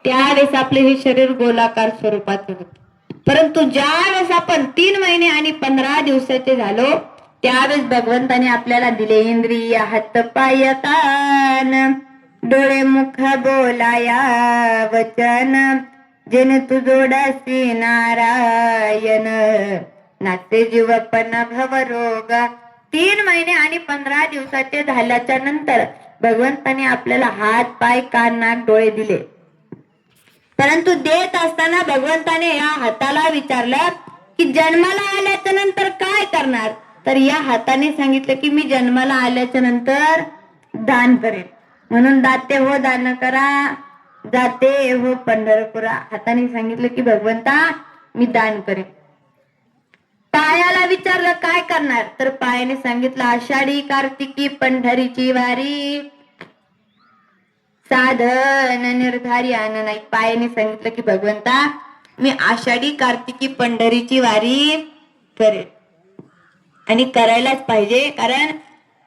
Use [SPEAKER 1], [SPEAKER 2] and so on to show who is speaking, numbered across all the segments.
[SPEAKER 1] त्यावेळेस आपले हे शरीर गोलाकार स्वरूपाचे होते. परंतु ज्यावेळेस आपण 3 महिने आणि 15 दिवसाचे झालो त्यावेळेस भगवंताने आपल्याला दिले इंद्रिय हात पाय कान डोळे मुख बोलाया वचन जेने तू जोडासी नारायण नाते जीवपन भवरोग. 3 महिने आणि 15 दिवसाचे झाल्याच्या नंतर भगवंताने आपल्याला हात पाय कान नाक डोळे दिले. परंतु देत असताना भगवंताने या हाताला विचारलं की जन्माला आल्याच्या नंतर काय करणार. तर या हाताने सांगितलं की मी जन्माला आल्याच्या नंतर दान करेन. म्हणून दाते हो दान करा जाते हो पंढरपुरा. हाताने सांगितलं की भगवंता मी दान करेन. पायाला विचारलं काय करणार. तर पायाने सांगितलं आषाढी कार्तिकी पंढरीची वारी साधन निर्धारी आन नाही. पायाने सांगितलं की भगवंता मी आषाढी कार्तिकी पंढरीची वारी करेन आणि करायलाच पाहिजे. कारण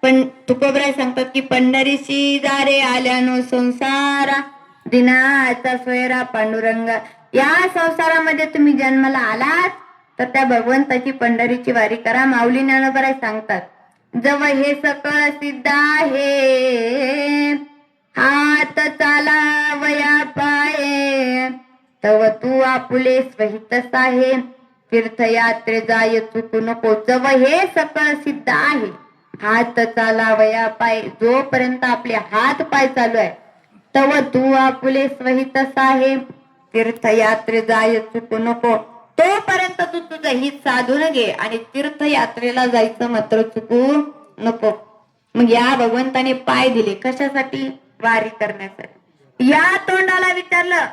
[SPEAKER 1] पण तुकोबराय सांगतात की पंढरीशी दारे आल्यानो संसारा दिनाचा सोयरा पांडुरंग. या संसारामध्ये तुम्ही जन्माला आलात तर त्या भगवंताची पंढरीची वारी करा. माऊली ज्ञानोबराय सांगतात जव हे सकळ सिद्ध आहे हात चालावया पाये तव तू आपुले स्वहित साहे तीर्थयात्रे जाय चुकू नको. जव हे सकळ सिद्ध आहे हात चालावया पाय. जोपर्यंत आपले हात पाय चालू आहे तव तू आपुले स्वहित साहे तीर्थयात्रे जाय चुकू नको. तोपर्यंत तू तुझं हित साधून घे आणि तीर्थयात्रेला जायचं मात्र चुकू नको. मग या भगवंताने पाय दिले कशासाठी. वारी करण्यासाठी. या तोंडाला विचारलं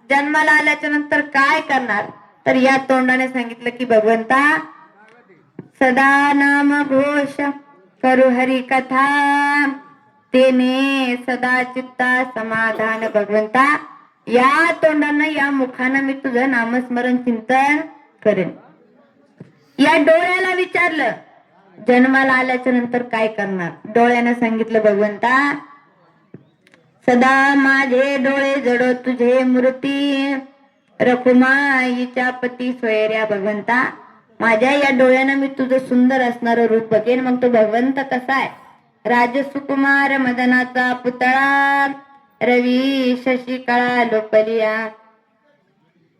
[SPEAKER 1] जन्माला आल्याच्या नंतर काय करणार. तर या तोंडाने सांगितलं की भगवंता सदा नाम घोष करू हरी कथा तेने सदा चित्ता समाधान. भगवंता या तोंडानं या मुखानं मी तुझं नामस्मरण चिंतन करेन. या डोळ्याला विचारलं जन्माला आल्याच्या नंतर काय करणार. डोळ्यानं सांगितलं भगवंता सदा माझे डोळे जडो तुझे मूर्ती रखुमाईच्या पती सोयऱ्या. भगवंता माझ्या या डोळ्यानं मी तुझं सुंदर असणारं रूप बघेन. मग तो भगवंत कसा आहे. राजसुकुमार मदनाचा पुतळा रवी शशिकळा लोपलिया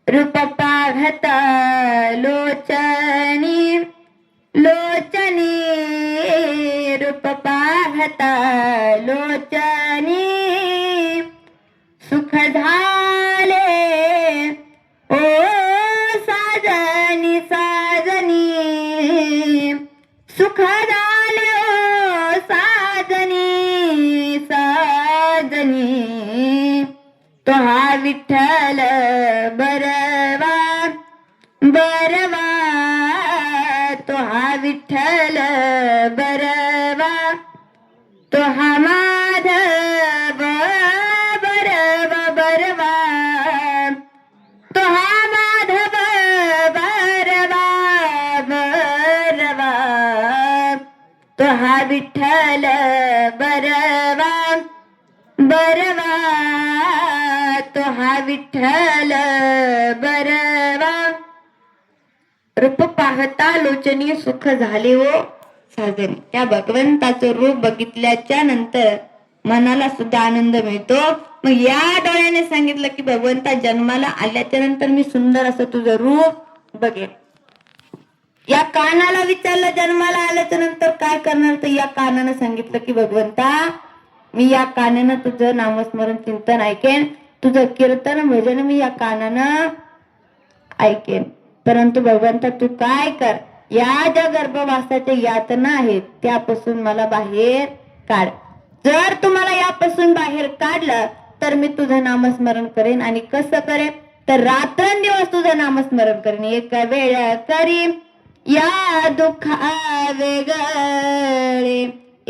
[SPEAKER 1] रूप पाघत लोचनी लोचनी रूप पाघत लोचनी सुख झाले ओ साजनी साजनी सुख झाले ओ साजनी साजनी तो हा विठ्ठल बरवा बरवा तो हा विठ्ठल बरवा तो हा माधव बरवा बरवा तो हा माधव बरवा बरवा तो हा विठ्ठल बरवा बरवा तो हा विठ्ठल बरवा. रूप पाहता लोचनी सुख झाले हो साजनी. त्या भगवंताचं रूप बघितल्याच्या नंतर मनाला सुद्धा आनंद मिळतो. मग या डोळ्याने सांगितलं की भगवंता जन्माला आल्याच्या नंतर मी सुंदर असं तुझं रूप बघेन. या कानाला विचारलं जन्माला आल्याच्या नंतर काय करणार. तर या कानानं सांगितलं की भगवंता मी या कानानं तुझं नामस्मरण चिंतन ऐकेन. तुझं कीर्तन भजन मी या कानानं ऐकेन. परंतु भगवंता तू काय कर या ज्या गर्भवासाच्या यातना आहेत त्यापासून मला बाहेर काढ. जर तुम्हाला यापासून बाहेर काढलं तर मी तुझं नामस्मरण करेन. आणि कसं करेन तर रात्रंदिवस तुझं नामस्मरण करेन. एक वेळ करी या दुःखा वेगळे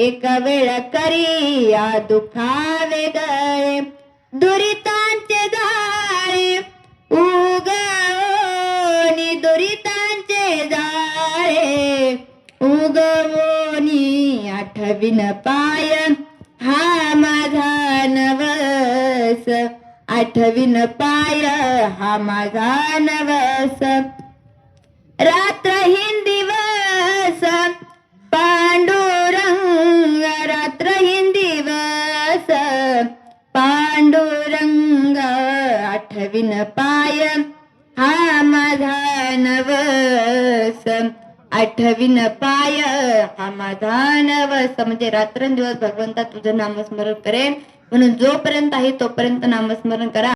[SPEAKER 1] एक वेळ करी या दुःखा वेगळे दुरितांचे जाळे उगवणी दुरितांचे जाळे उगवणी आठविन पाय हा माझा नवस आठवीन पाय हा माझा नवस रात्रहीन दिवस पांडुरंग रात्रहीन दिवस पांडुरंग आठवीन पाय हा माझा नवस आठवीन पाय हा माझा नवस म्हणजे रात्रंदिवस भगवंता तुझं नामस्मरण करेन म्हणून जोपर्यंत आहे तोपर्यंत नामस्मरण करा.